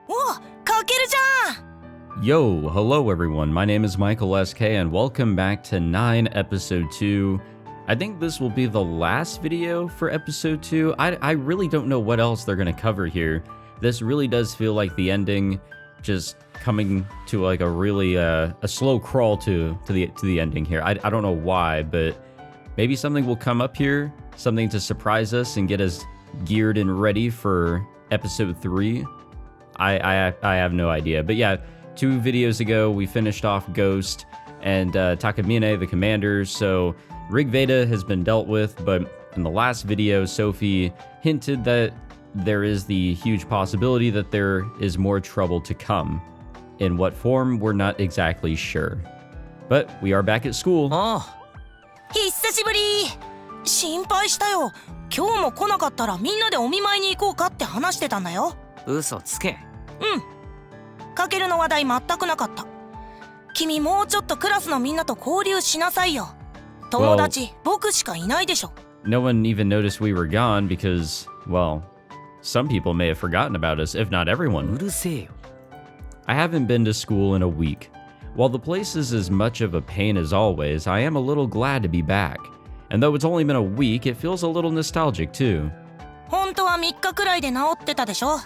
お、かけるじゃん Yo, hello everyone, my name is Michael SK and welcome back to 9 episode 2. I think this will be the last video for episode 2. I really don't know what else they're gonna cover here. This really does feel like the ending, just coming to like a really a slow crawl to the ending here. I don't know why, but maybe something will come up here, something to surprise us and get us geared and ready for episode 3. I have no idea, but yeah. 2 videos ago, we finished off Ghost and Takamine, the commander, so Rigveda has been dealt with, but in the last video, Sophie hinted that there is the huge possibility that there is more trouble to come. In what form, we're not exactly sure. But we are back at school. 久しぶり心配したよ。今日も来なかったらみんなでお見舞いに行こうかって話してたんだよ。嘘つけ。かけるの話題全くなかった。君もうちょっとクラスのみんなと交流しなさいよ。友達、僕しかいないでしょ。No one even noticed we were gone because, well, some people may have forgotten about us, if not everyone. うるせえよ。I haven't been to school in a week. While the place is as much of a pain as always, I am a little glad to be back. And though it's only been a week, it feels a little nostalgic too. 本当は3日くらいで治ってたでしょ。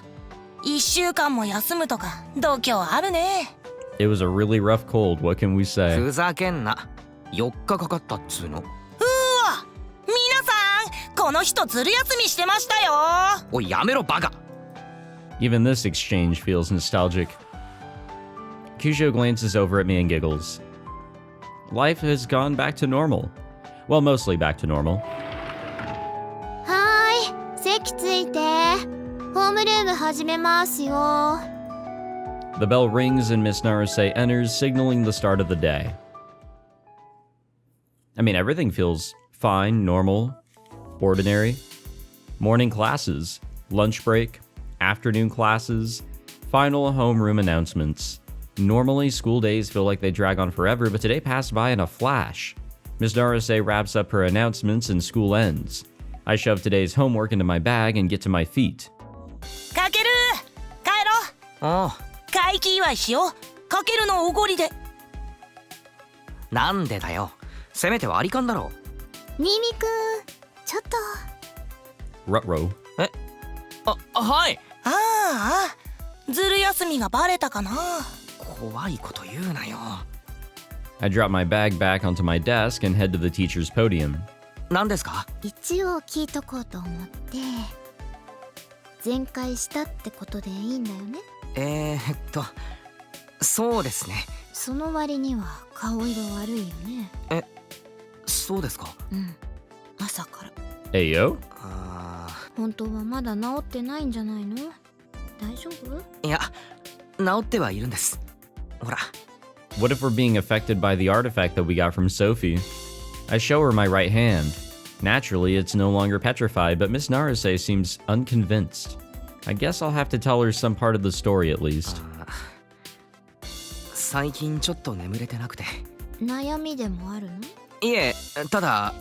1週間も休むとか度胸あるね。 It was a really rough cold, what can we say? ふざけんな。4日かかったっつうの。うわ、皆さんこの人ずる休みしてましたよ。おいやめろバカ。 Even this exchange feels nostalgic. Kujo glances over at me and giggles. Life has gone back to normal. Well, mostly back to normal. はーい、席ついて。ホームルーム始めますよ。 The bell rings and Miss Naruse enters, signaling the start of the day. I mean, everything feels fine, normal, ordinary. Morning classes, lunch break, afternoon classes, final homeroom announcements. Normally, school days feel like they drag on forever, but today passed by in a flash. Miss Naruse wraps up her announcements and school ends. I shove today's homework into my bag and get to my feet. かける帰ろう。ああ。会期祝いしよう。かけるのおごりで。なんでだよ。せめて割り勘だろ。ニーミくん、ちょっと。Rutro. え、はい。ああ、ずる休みがバレたかな。怖いこと言うなよ。I drop my bag back onto my desk and head to the teacher's podium. 何ですか？一応聞いとこうと思って。全開したってことでいいんだよね。そうですね。その割には顔色悪いよね。え、そうですか？朝から。Ayo? 本当はまだ治ってないんじゃないの？大丈夫？いや、治ってはいるんです。ほら。What if we're being affected by the artifact that we got from Sophie? I show her my right hand. Naturally, it's no longer petrified, but Miss Naruse seems unconvinced. I guess I'll have to tell her some part of the story at least. 最近ちょっと眠れてなくて。悩みでもあるの？いえ、ただ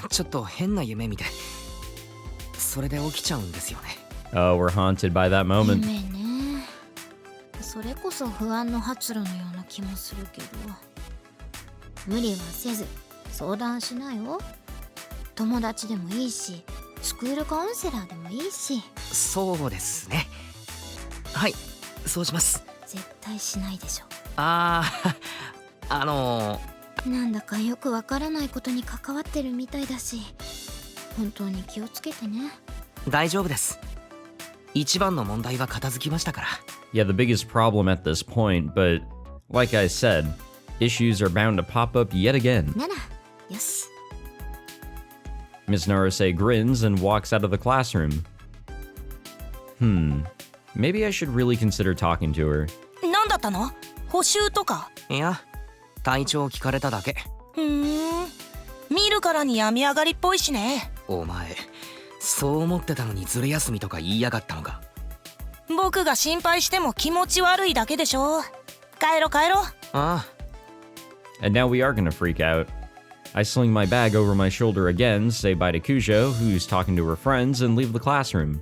ちょっと変な夢見て、それで起きちゃうんですよね。Oh, we're haunted by that moment. 夢ね。それこそ不安の発露のような気もするけど、無理はせず相談しなよ。友達でもいいし、スクールカウンセラーでもいいし。そうですね。はい、そうします。絶対しないでしょ。なんだかよくわからないことに関わってるみたいだし、本当に気をつけてね。大丈夫です。一番の問題は片付きましたから。Yeah, the biggest problem at this point, but like I said, issues are bound to pop up yet again. なら、よし。Miss Naruse grins and walks out of the classroom. Maybe I should really consider talking to her. なんだったの？補習とか？いや、体調聞かれただけ。見るからに病み上がりっぽいしね。お前、そう思ってたのにずる休みとか言いやがったのか。僕が心配しても気持ち悪いだけでしょ。帰ろう。ああ。And now we are gonna freak out. I sling my bag over my shoulder again, say bye to Kujo, who's talking to her friends, and leave the classroom.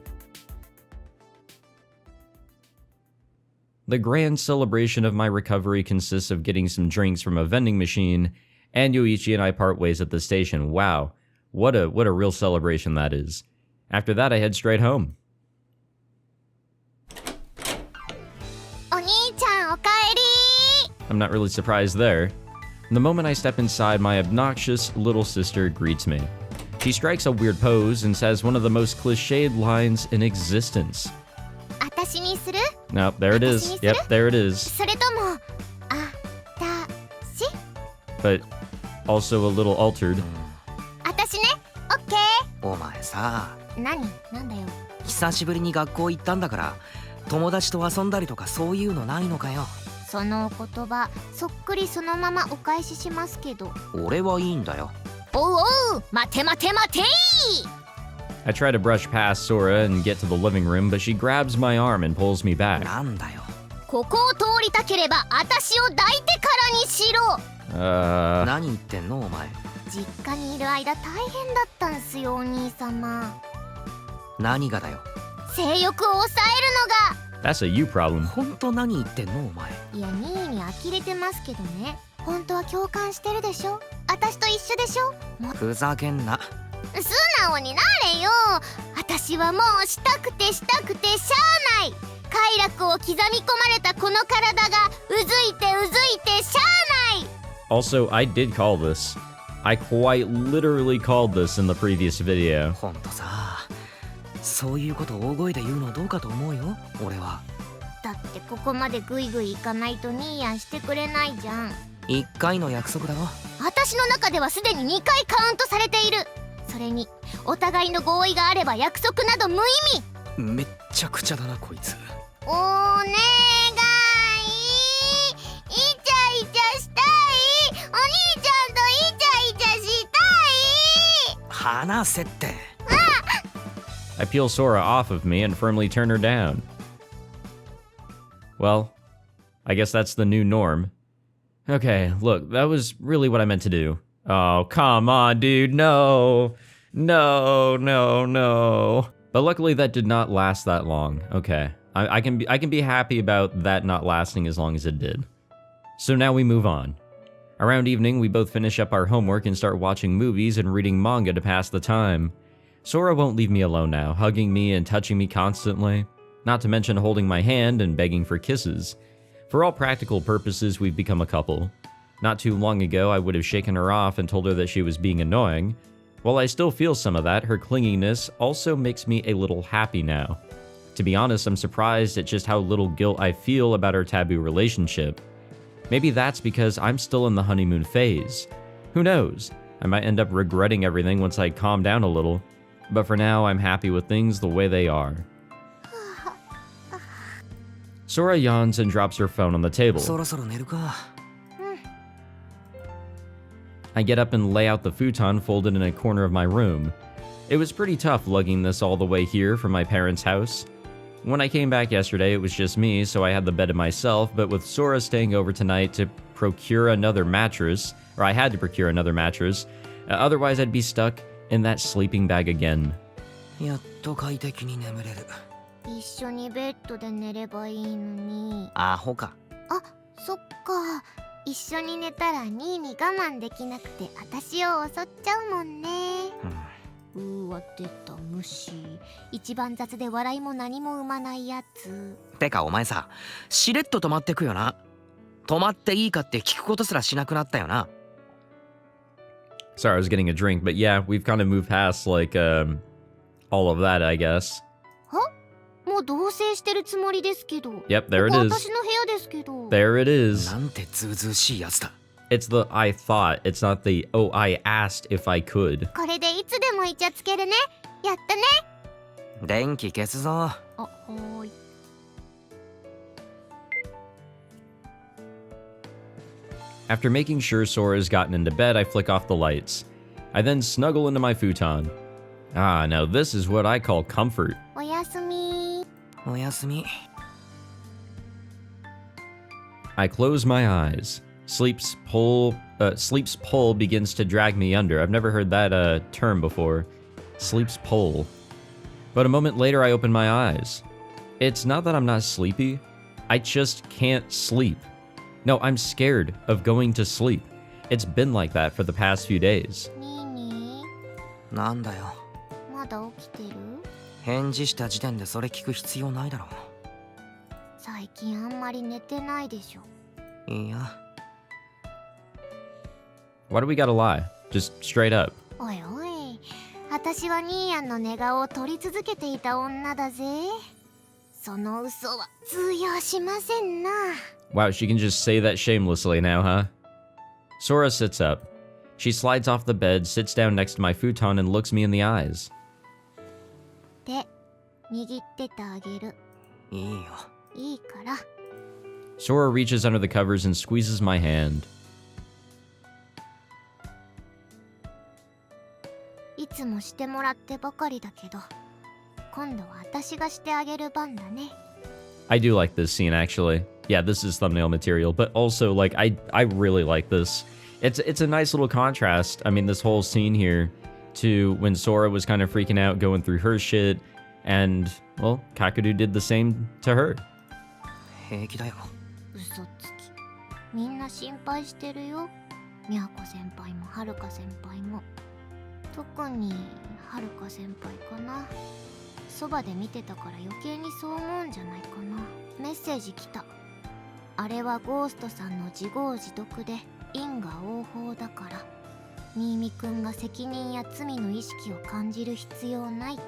The grand celebration of my recovery consists of getting some drinks from a vending machine, and Yoichi and I part ways at the station. Wow, what a real celebration that is. After that, I head straight home. お兄ちゃんおかえり。 I'm not really surprised there. The moment I step inside, my obnoxious little sister greets me. She strikes a weird pose and says one of the most cliched lines in existence. 私にする？ Nope, there it is. Yep, there it is. それともあたし？ But also a little altered. 私ね。オッケー。お前さ、なんだよ。久しぶりに学校行ったんだから友達と遊んだりとかそういうのないのかよ。そのお言葉そっくりそのままお返ししますけど。俺はいいんだよ。おうおう、待て待て待てい。 I try to brush past Sora and get to the living room, but she grabs my arm and pulls me back. なんだよ。ここを通りたければ私を抱いてからにしろ。何言ってんのお前。実家にいる間大変だったんすよお兄様。何がだよ。性欲を抑えるのが。 That's a you problem. 本当何言ってんのお前。いやニーに呆れてますけどね。本当は共感してるでしょ。私と一緒でしょ。ふざけんな。素直になれよ。私はもうしたくてしゃあない。快楽を刻み込まれたこの体がうずいてしゃあない。 Also, I did call this. I quite literally called this in the previous video. ほんとさ、そういうこと大声で言うのどうかと思うよ俺は。だってここまでグイグイいかないとニーヤンしてくれないじゃん。1回の約束だろ。私の中ではすでに2回カウントされている。それにお互いの合意があれば約束など無意味。めっちゃくちゃだなこいつ。お願い、イチャイチャしたい。お兄ちゃんとイチャイチャしたい。話せって。I peel Sora off of me and firmly turn her down. Well, I guess that's the new norm. Okay, look, that was really what I meant to do. Oh, come on, dude, no. No. But luckily that did not last that long. Okay, I can be happy about that not lasting as long as it did. So now we move on. Around evening, we both finish up our homework and start watching movies and reading manga to pass the time. Sora won't leave me alone now, hugging me and touching me constantly, not to mention holding my hand and begging for kisses. For all practical purposes, we've become a couple. Not too long ago, I would have shaken her off and told her that she was being annoying. While I still feel some of that, her clinginess also makes me a little happy now. To be honest, I'm surprised at just how little guilt I feel about our taboo relationship. Maybe that's because I'm still in the honeymoon phase. Who knows? I might end up regretting everything once I calm down a little. But for now, I'm happy with things the way they are. Sora yawns and drops her phone on the table. そろそろ寝るか。I get up and lay out the futon folded in a corner of my room. It was pretty tough lugging this all the way here from my parents' house. When I came back yesterday, it was just me, so I had the bed to myself, but with Sora staying over tonight to procure another mattress, or I had to procure another mattress, otherwise I'd be stuck in that sleeping bag again. やっと快適に眠れる。一緒にベッドで寝ればいいのに。アホか。あ、そっか。一緒に寝たらニーに我慢できなくて私を襲っちゃうもんね。わ出た虫。一番雑で笑いも何も生まないやつ。てかお前さ、しれっと止まってくよな。止まっていいかって聞くことすらしなくなったよな。Sorry, I was getting a drink, but yeah, we've kind of moved past, like, all of that, I guess. もう同棲してるつもりですけど。 Yep, there it ここ is. 私の部屋ですけど。 There it is. なんてずうずうしいやつだ。 It's the I thought. It's not the, oh, I asked if I could. これでいつでもイチャつけるね。やったね。電気消すぞ。あ、はーい。After making sure Sora's gotten into bed, I flick off the lights. I then snuggle into my futon. Ah, now this is what I call comfort. おやすみ。おやすみ。I close my eyes. Sleep's pull begins to drag me under. I've never heard that term before. Sleep's pull. But a moment later, I open my eyes. It's not that I'm not sleepy. I just can't sleep. No, I'm scared of going to sleep. It's been like that for the past few days. ニーニー、なんだよ。まだ起きてる？返事した時点でそれ聞く必要ないだろ最近あんまり寝てないでしょ。う。いや、 Why do we gotta lie? Just straight up. おいおい、私はニーヤンの寝顔を撮り続けていた女だぜ。その嘘は通用しませんな。 Wow, she can just say that shamelessly now, huh? Sora sits up. She slides off the bed, sits down next to my futon, and looks me in the eyes. で、握っててあげる。いいよ。いいから。 Sora reaches under the covers and squeezes my hand. いつもしてもらってばかりだけど、今度は私がしてあげる番だね。 I do like this scene, actually. Yeah, this is thumbnail material, but also, like, I really like this. It's a nice little contrast. I mean, this whole scene here to when Sora was kind of freaking out going through her shit, and, well, Kakeru did the same to her. 平気だよ。嘘つき。みんな心配してるよ。みやこ先輩もはるか先輩も。特にはるか先輩かな。そばで見てたから余計にそう思うんじゃないかな。メッセージ来た。あれはゴーストさんの自業自得で因果応報だから、新見くんが責任や罪の意識を感じる必要ないって。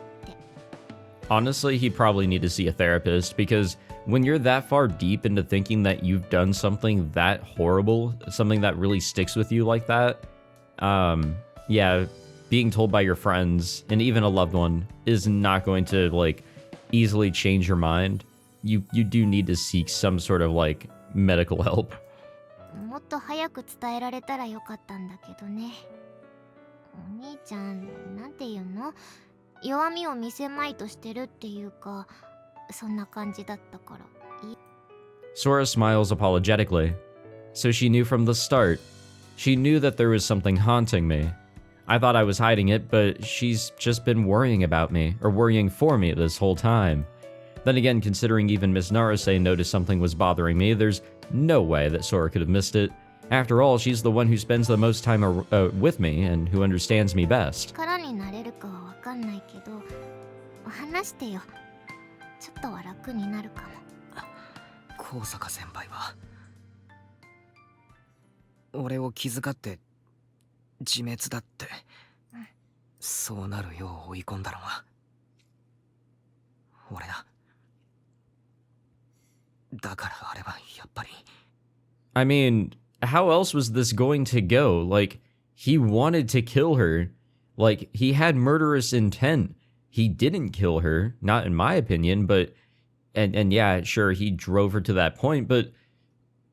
Honestly, he'd probably need to see a therapist, because when you're that far deep into thinking that you've done something that horrible, something that really sticks with you like that, yeah, being told by your friends and even a loved one is not going to, like, easily change your mind. You do need to seek some sort of, like, medical help. もっと早く伝えられたらよかったんだけどね。お兄ちゃん、なんていうの？弱みを見せまいとしてるっていうか、そんな感じだったから。Sora smiles apologetically. So she knew from the start. She knew that there was something haunting me. I thought I was hiding it, but she's just been worrying about me, or worrying for me this whole time. Then again, considering even Miss Naruse noticed something was bothering me, there's no way that Sora could have missed it. After all, she's the one who spends the most time with me and who understands me best. 力になれるかはわかんないけど、話してよ。ちょっとは楽になるかも。高坂先輩は俺を気遣って自滅だって、そうなるよう追い込んだのは俺だ。だからあれはやっぱり。 I mean, how else was this going to go? Like, he wanted to kill her. Like, he had murderous intent. He didn't kill her, not in my opinion, but and yeah, sure, he drove her to that point, but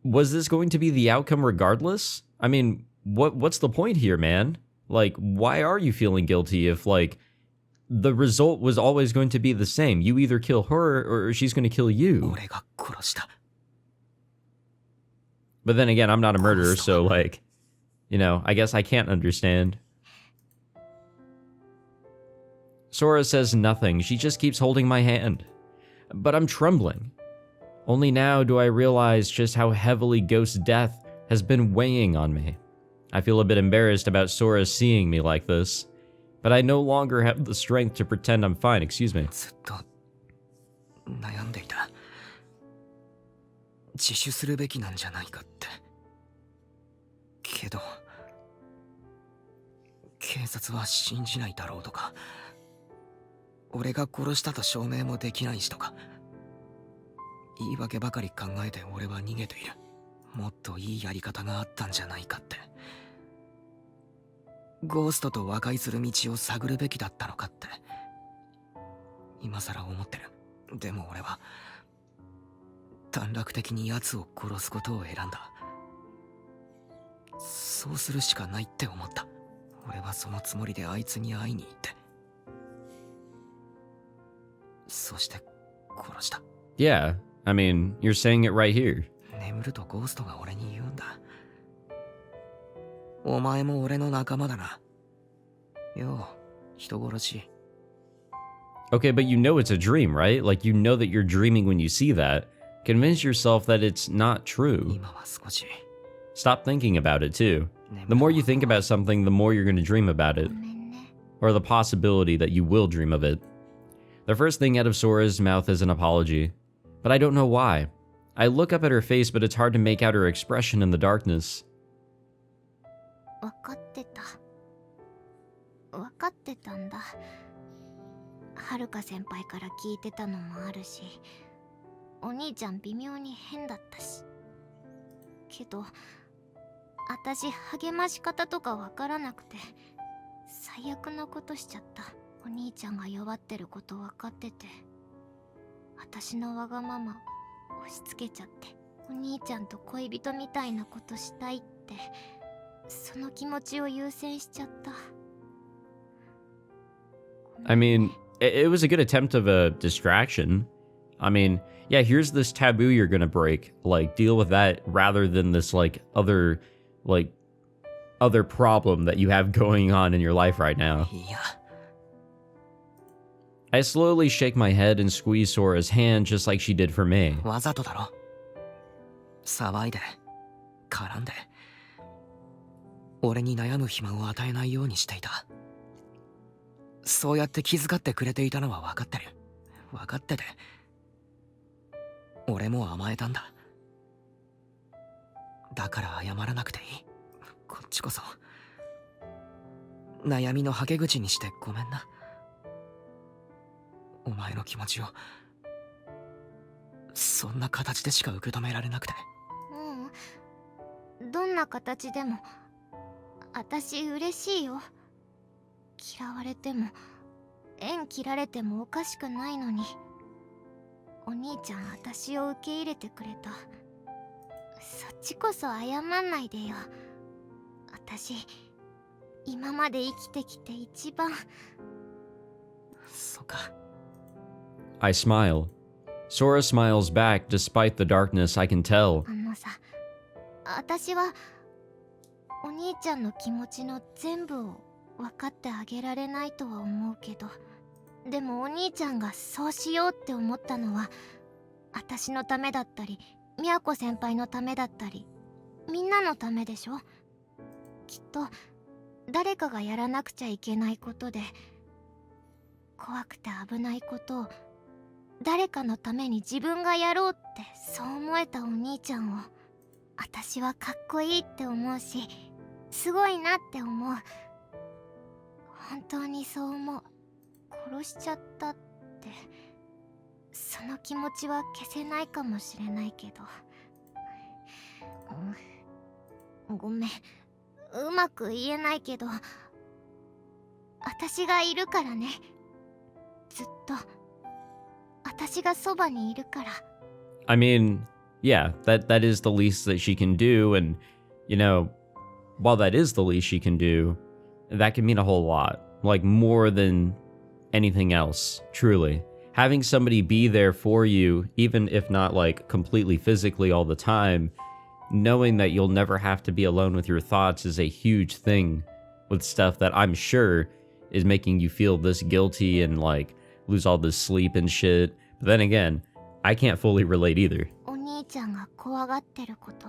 was this going to be the outcome regardless? I mean, what's the point here, man? Like, why are you feeling guilty if, like, the result was always going to be the same? You either kill her or she's going to kill you. 俺が殺した。 But then again, I'm not a murderer, so, like, you know, I guess I can't understand. Sora says nothing. She just keeps holding my hand. But I'm trembling. Only now do I realize just how heavily Ghost Death has been weighing on me. I feel a bit embarrassed about Sora seeing me like this, but I no longer have the strength to pretend I'm fine. Excuse me. ずっと悩んでいた。自首するべきなんじゃないかって。けど警察は信じないだろうとか、俺が殺したと証明もできないしとか、言い訳ばかり考えて俺は逃げている。もっといいやり方があったんじゃないかって。ゴーストと和解する道を探るべきだったのかって今さら思ってる。でも俺は短絡的に奴を殺すことを選んだ。そうするしかないって思った。俺はそのつもりであいつに会いに行って、そして殺した。 Yeah, I mean, you're saying it right here. 眠るとゴーストが俺に言うんだ。お前も俺の仲間だな。よう、人殺し。 Okay, but you know it's a dream, right? Like, you know that you're dreaming when you see that. Convince yourself that it's not true. 今は少し Stop thinking about it too. The more you think about something, the more you're going to dream about it. ごめんね。 Or the possibility that you will dream of it. The first thing out of Sora's mouth is an apology. But I don't know why. I look up at her face, but it's hard to make out her expression in the darkness. 分かってた。分かってたんだ。はるか先輩から聞いてたのもあるし、お兄ちゃん微妙に変だったし。けど、私励まし方とかわからなくて、最悪なことしちゃった。お兄ちゃんが弱ってること分かってて、私のわがまま押し付けちゃって、お兄ちゃんと恋人みたいなことしたいって、その気持ちを優先しちゃった。I mean, it was a good attempt of a distraction. I mean, yeah, here's this taboo you're gonna break. Like, deal with that rather than this, other problem that you have going on in your life right now. いや I slowly shake my head and squeeze Sora's hand just like she did for me. わざとだろ。騒いで絡んで俺に悩む暇を与えないようにしていた。そうやって気遣ってくれていたのは分かってる。分かってて俺も甘えたんだ。だから謝らなくていい。こっちこそ悩みのはけ口にしてごめんな。お前の気持ちをそんな形でしか受け止められなくて。どんな形でも私嬉しいよ。嫌われても縁切られてもおかしくないのに、お兄ちゃん私を受け入れてくれた。そっちこそ謝んないでよ。私今まで生きてきて一番。そうか。I smile. Sora smiles back despite the darkness, I can tell. あのさ、私はお兄ちゃんの気持ちの全部を分かってあげられないとは思うけど、でもお兄ちゃんがそうしようって思ったのは私のためだったり、みやこ先輩のためだったり、みんなのためでしょ。きっと誰かがやらなくちゃいけないことで、怖くて危ないことを誰かのために自分がやろうってそう思えたお兄ちゃんを私はかっこいいって思うし、すごいなって思う。本当にそう思う。殺しちゃったって、その気持ちは消せないかもしれないけど、ごめん、うまく言えないけど、私がいるからね。ずっと私がそばにいるから。I mean, yeah, that is the least that she can do, and, you know, while that is the least she can do, that can mean a whole lot. Like, more than anything else, truly. Having somebody be there for you, even if not, completely physically all the time, knowing that you'll never have to be alone with your thoughts is a huge thing with stuff that I'm sure is making you feel this guilty and, lose all this sleep and shit. But then again, I can't fully relate either. お兄ちゃんが怖がってること、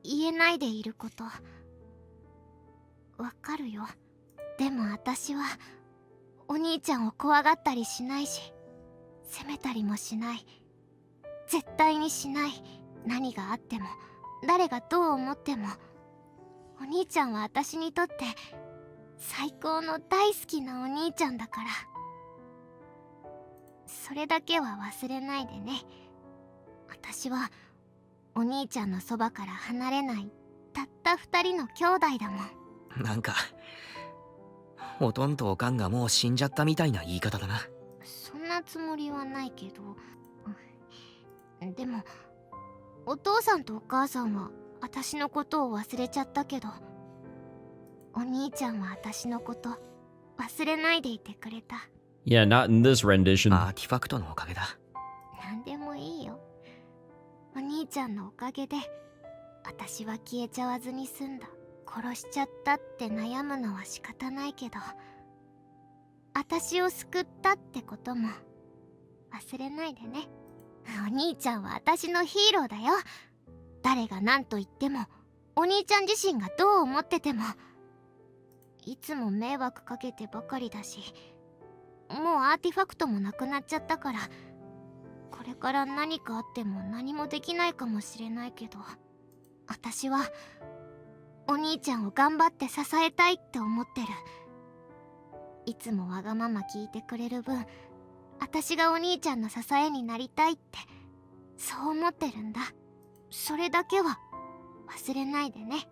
言えないでいること、わかるよ。でも私はお兄ちゃんを怖がったりしないし、責めたりもしない。絶対にしない。何があっても、誰がどう思っても、お兄ちゃんは私にとって最高の大好きなお兄ちゃんだから。それだけは忘れないでね。私はお兄ちゃんのそばから離れないたった二人の兄弟だもん。なんかおとんとおかんがもう死んじゃったみたいな言い方だな。そんなつもりはないけど、でもお父さんとお母さんは私のことを忘れちゃったけど、お兄ちゃんは私のこと忘れないでいてくれた。Yeah, not in this rendition. アーティファクトのおかげだ。なんでもいいよ。お兄ちゃんのおかげで私は消えちゃわずに済んだ。殺しちゃったって悩むのは仕方ないけど、私を救ったってことも忘れないでね。お兄ちゃんは私のヒーローだよ。誰が何と言っても、お兄ちゃん自身がどう思ってても、いつも迷惑かけてばかりだし、もうアーティファクトもなくなっちゃったから、これから何かあっても何もできないかもしれないけど、私はお兄ちゃんを頑張って支えたいって思ってる。いつもわがまま聞いてくれる分、私がお兄ちゃんの支えになりたいって、そう思ってるんだ。それだけは忘れないでね。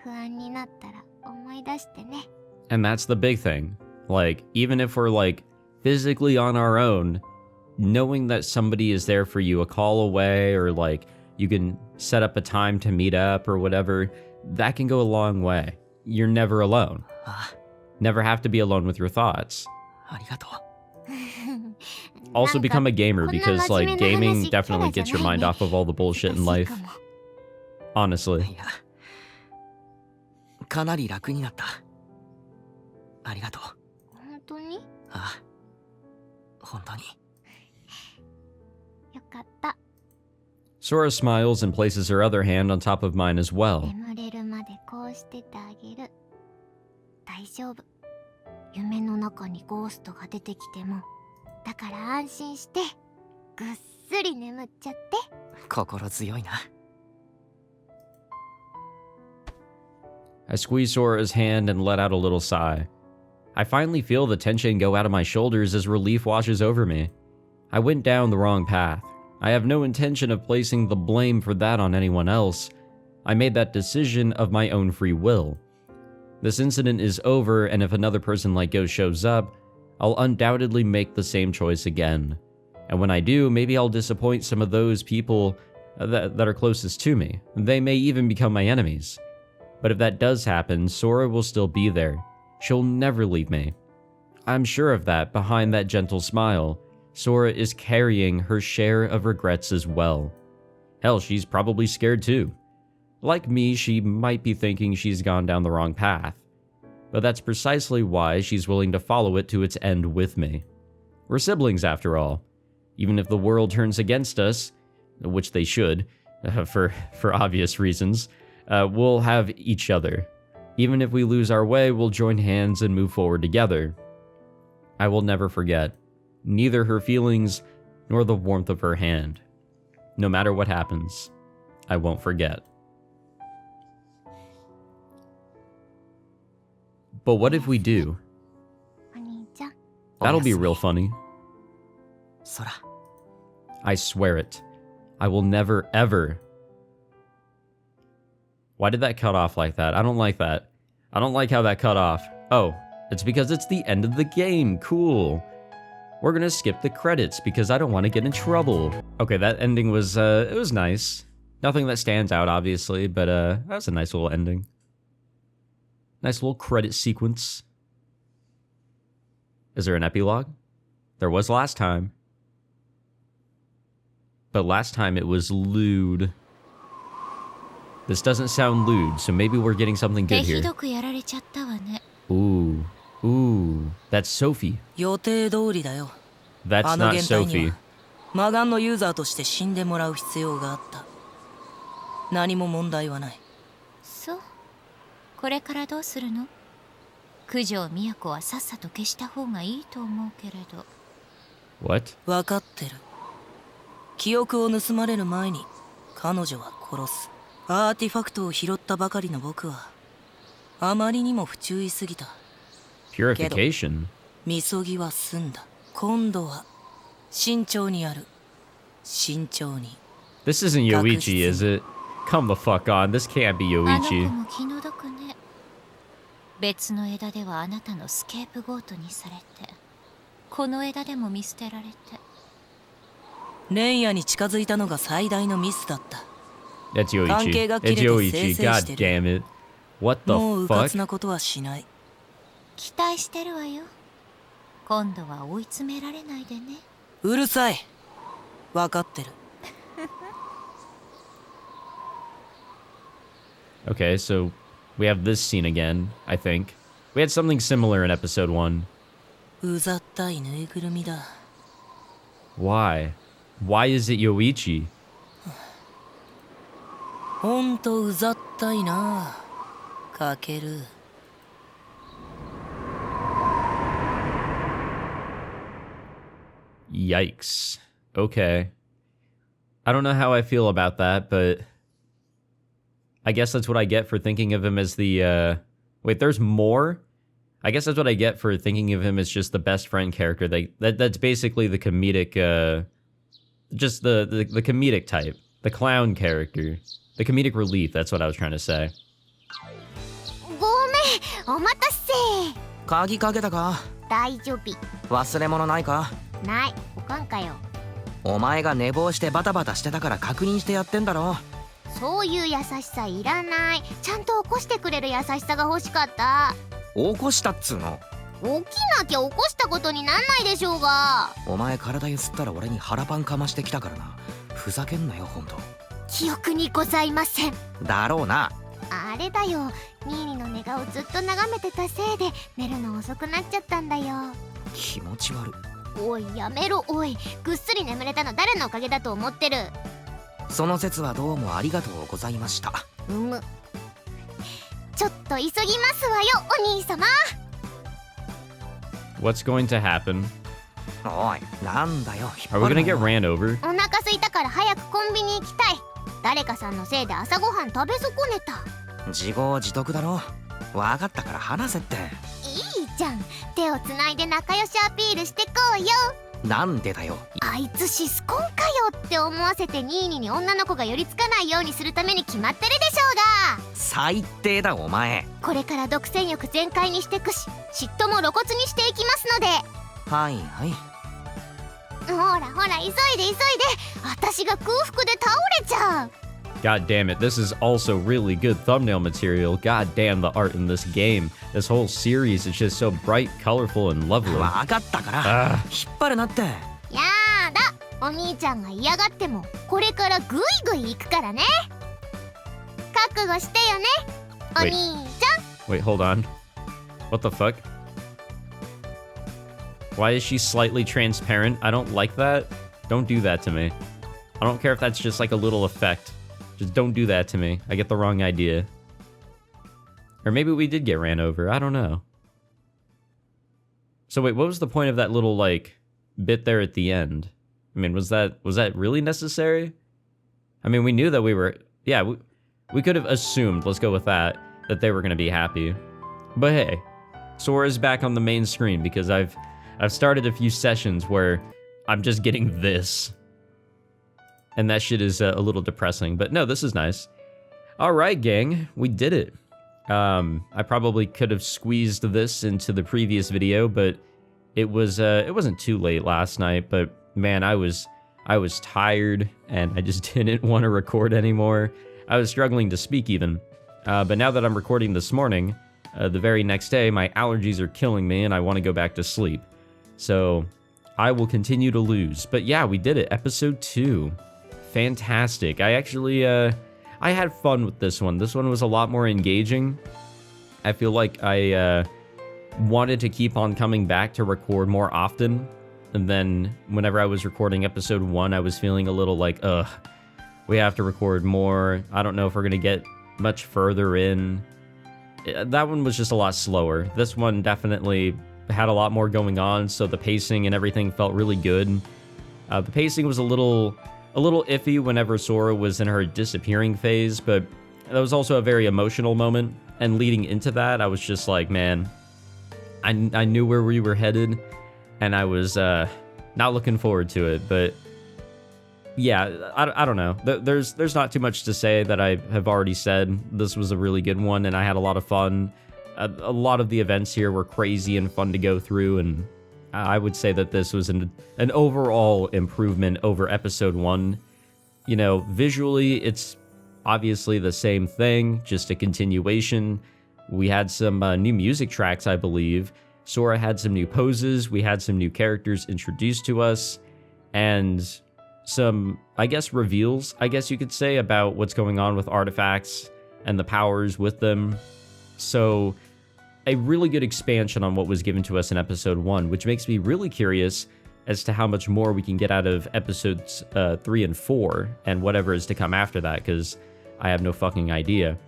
不安になったら思い出してね。 And that's the big thing. Like, even if we're like physically on our own, knowing that somebody is there for you a call away, or like you can set up a time to meet up or whatever, that can go a long way. You're never alone. あ Never have to be alone with your thoughts. ありがとう。 Also become a gamer, because like gaming なんか、 definitely gets your mind off of all the bullshit in life. Honestly. いや、かなり楽になった。ありがとう。本当にああ、本当に。よかった。 Sora smiles and places her other hand on top of mine as well. 眠れるまでこうしててあげる。大丈夫。夢の中にゴーストが出てきても、だから安心してぐっすり眠っちゃって。心強いな。 I squeeze Sora's hand and let out a little sigh. I finally feel the tension go out of my shoulders as relief washes over me. I went down the wrong path. I have no intention of placing the blame for that on anyone else. I made that decision of my own free will. This incident is over, and if another person like Go shows up, I'll undoubtedly make the same choice again. And when I do, maybe I'll disappoint some of those people that are closest to me. They may even become my enemies. But if that does happen, Sora will still be there. She'll never leave me. I'm sure of that. Behind that gentle smile, Sora is carrying her share of regrets as well. Hell, she's probably scared too. Like me, she might be thinking she's gone down the wrong path. But that's precisely why she's willing to follow it to its end with me. We're siblings after all. Even if the world turns against us, which they should, for obvious reasons, we'll have each other. Even if we lose our way, we'll join hands and move forward together. I will never forget, neither her feelings nor the warmth of her hand. No matter what happens, I won't forget. But what if we do? お兄ちゃん。 That'll be real funny. 空。 I swear it. I will never, ever. Why did that cut off like that? I don't like that. I don't like how that cut off. Oh, it's because it's the end of the game. Cool. We're gonna skip the credits because I don't want to get in trouble. Okay, that ending was, it was nice. Nothing that stands out, obviously, but, that was a nice little ending. Nice little credit sequence. Is there an epilogue? There was last time. But last time it was lewd. This doesn't sound lewd, so maybe we're getting something good here. ひどくやられちゃったわね。 Ooh. Ooh. That's Sophie. 予定通りだよ。 That's あの not 現代に Sophie. は魔眼のユーザーとして死んでもらう必要があった。何も問題はない。そう。これからどうするの？九条都はさっさと消した方がいいと思うけれど。What? 分かってる。記憶を盗まれる前に彼女は殺す。アーティファクトを拾ったばかりの僕はあまりにも不注意すぎた。 Purification? みそぎは済んだ。今度は慎重にやる。慎重に。 This isn't Yoichi, is it? Come the fuck on. This can't be あの子 Yoichi. も気の毒ね。別の枝ではあなたのスケープゴートにされて、この枝でも見捨てられて。レイヤに近づいたのが最大のミスだった。 That's Yoichi. 関係が切 It's れて Yoichi. 清々 God してる。 damn it. What the もううかつ fuck? なことはしない。期待してるわよ。今度は追い詰められないでね。うるさい。分かってる。Okay, so we have this scene again, I think. We had something similar in episode 1. うざったいぬいぐるみだ。 Why? Why is it Yoichi? ほんとうざったいな、かける。Yikes. Okay. I don't know how I feel about that, but I guess that's what I get for thinking of him as the, wait, there's more? I guess that's what I get for thinking of him as just the best friend character. That's basically the comedic, just the comedic type. The clown character. The comedic relief, that's what I was trying to say. ごめん、お待たせ。鍵かけたか？大丈夫。忘れ物ないか？ない、おかんかよ。お前が寝坊してバタバタしてたから確認してやってんだろ。そういう優しさいらない。ちゃんと起こしてくれる優しさが欲しかった。起こしたっつうの。起きなきゃ起こしたことになんないでしょうが。お前体ゆすったら俺に腹パンかましてきたからな。ふざけんなよほんと。記憶にございません。だろうな。あれだよ、ニーニの寝顔ずっと眺めてたせいで寝るの遅くなっちゃったんだよ。気持ち悪い。おいやめろおい、ぐっすり眠れたの誰のおかげだと思ってる。その説はどうもありがとうございました。ちょっと急ぎますわよお兄様。 What's going to happen? おい、なんだよ。 Are we gonna get ran over? お腹空いたから早くコンビニ行きたい。誰かさんのせいで朝ごはん食べ損ねた。自業自得だろ。わかったから話せって。いいじゃん、手をつないで仲良しアピールしてこうよ。なんでだよ。あいつシスコンかよって思わせてニーニに女の子が寄りつかないようにするために決まってるでしょうが。最低だお前。これから独占欲全開にしてくし、嫉妬も露骨にしていきますので。はいはい。ほらほら、急いで急いで。私が空腹で倒れちゃう。 God damn it, this is also really good thumbnail material. God damn the art in this game. This whole series is just so bright, colorful, and lovely. わかったから引っ張るなって。やだ、お兄ちゃんが嫌がってもこれからグイグイ行くからね。覚悟してよね、お兄ちゃん。 Wait, hold on. What the fuck? Why is she slightly transparent? I don't like that. Don't do that to me. I don't care if that's just like a little effect. Just don't do that to me. I get the wrong idea. Or maybe we did get ran over. I don't know. So wait, what was the point of that little like bit there at the end? I mean, was that really necessary? I mean, we knew that we were, yeah, we could have assumed, let's go with that they were going to be happy. But hey, Sora's back on the main screen because I've started a few sessions where I'm just getting this. And that shit is a little depressing, but no, this is nice. All right, gang, we did it. I probably could have squeezed this into the previous video, but it wasn't too late last night, but man, I was tired and I just didn't want to record anymore. I was struggling to speak even. But now that I'm recording this morning, the very next day, my allergies are killing me and I want to go back to sleep. So I will continue to lose. But yeah, we did it. Episode 2. Fantastic. I actually, I had fun with this one. This one was a lot more engaging. I feel like I wanted to keep on coming back to record more often. And then whenever I was recording episode 1, I was feeling a little like, ugh, we have to record more. I don't know if we're going to get much further in. That one was just a lot slower. This one definitely had a lot more going on, so the pacing and everything felt really good. The pacing was a little iffy whenever Sora was in her disappearing phase, but that was also a very emotional moment. And leading into that, I was just like, man, I knew where we were headed, and I was not looking forward to it. But yeah, I don't know. There's not too much to say that I have already said. This was a really good one, and I had a lot of fun. A lot of the events here were crazy and fun to go through, and I would say that this was an overall improvement over episode 1. You know, visually, it's obviously the same thing, just a continuation. We had some new music tracks, I believe. Sora had some new poses. We had some new characters introduced to us, and some, I guess, reveals, I guess you could say, about what's going on with artifacts and the powers with them. So a really good expansion on what was given to us in episode 1, which makes me really curious as to how much more we can get out of episodes 3 and 4 and whatever is to come after that, because I have no fucking idea.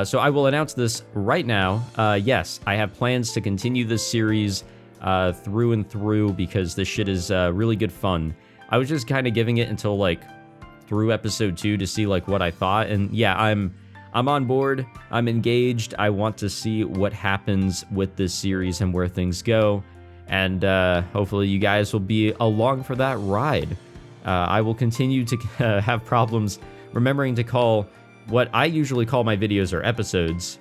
So I will announce this right now. Yes, I have plans to continue this series through and through, because this shit is really good fun. I was just kind of giving it until like through episode 2 to see like what I thought, and yeah, I'm on board. I'm engaged. I want to see what happens with this series and where things go, and hopefully you guys will be along for that ride. I will continue to have problems remembering to call what I usually call my videos or episodes,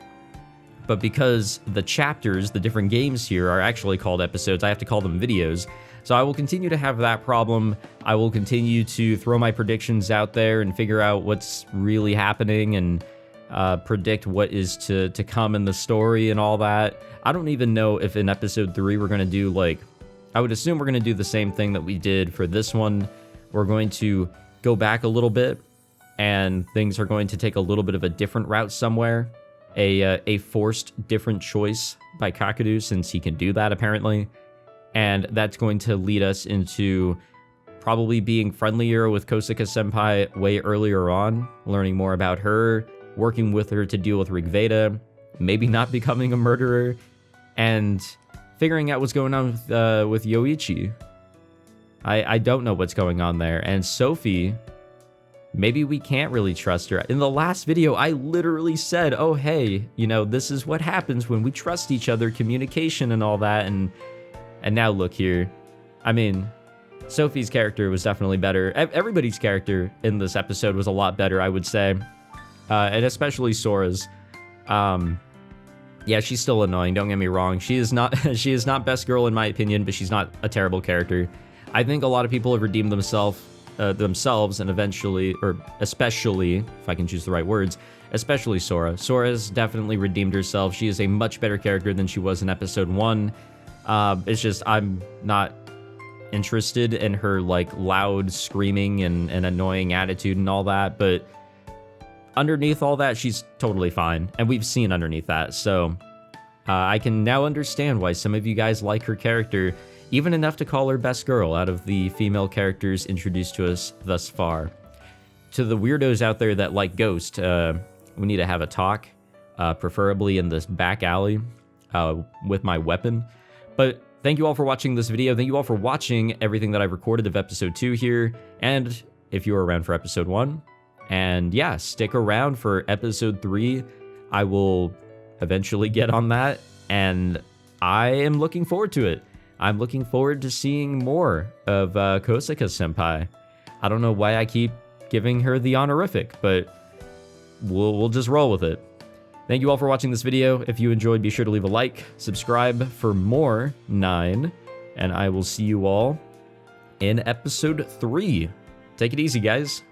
but because the chapters, the different games here, are actually called episodes, I have to call them videos. So I will continue to have that problem. I will continue to throw my predictions out there and figure out what's really happening, and predict what is to come in the story and all that. I don't even know if in episode 3 we're going to do, like, I would assume we're going to do the same thing that we did for this one. We're going to go back a little bit, and things are going to take a little bit of a different route somewhere. A forced different choice by Kakeru, since he can do that apparently. And that's going to lead us into probably being friendlier with Kosuke-senpai way earlier on, learning more about her, working with her to deal with Vega, maybe not becoming a murderer, and figuring out what's going on with Yoichi. I don't know what's going on there. And Sophie, maybe we can't really trust her. In the last video, I literally said, oh, hey, you know, this is what happens when we trust each other, communication and all that, and now look here. I mean, Sophie's character was definitely better. Everybody's character in this episode was a lot better, I would say. And especially Sora's. Yeah, she's still annoying, don't get me wrong. She is not best girl in my opinion, but she's not a terrible character. I think a lot of people have redeemed themselves and eventually, or especially, if I can choose the right words, especially Sora. Sora's definitely redeemed herself. She is a much better character than she was in episode 1. It's just, I'm not interested in her, like, loud screaming and annoying attitude and all that, but underneath all that, she's totally fine, and we've seen underneath that, so I can now understand why some of you guys like her character, even enough to call her best girl out of the female characters introduced to us thus far. To the weirdos out there that like Ghost, we need to have a talk, preferably in this back alley with my weapon. But thank you all for watching this video. Thank you all for watching everything that I've recorded of episode 2 here, and if you were around for episode 1. And yeah, stick around for episode 3. I will eventually get on that, and I am looking forward to it. I'm looking forward to seeing more of Kosuke-senpai. I don't know why I keep giving her the honorific, but we'll just roll with it. Thank you all for watching this video. If you enjoyed, be sure to leave a like, subscribe for more 9, and I will see you all in episode 3. Take it easy, guys.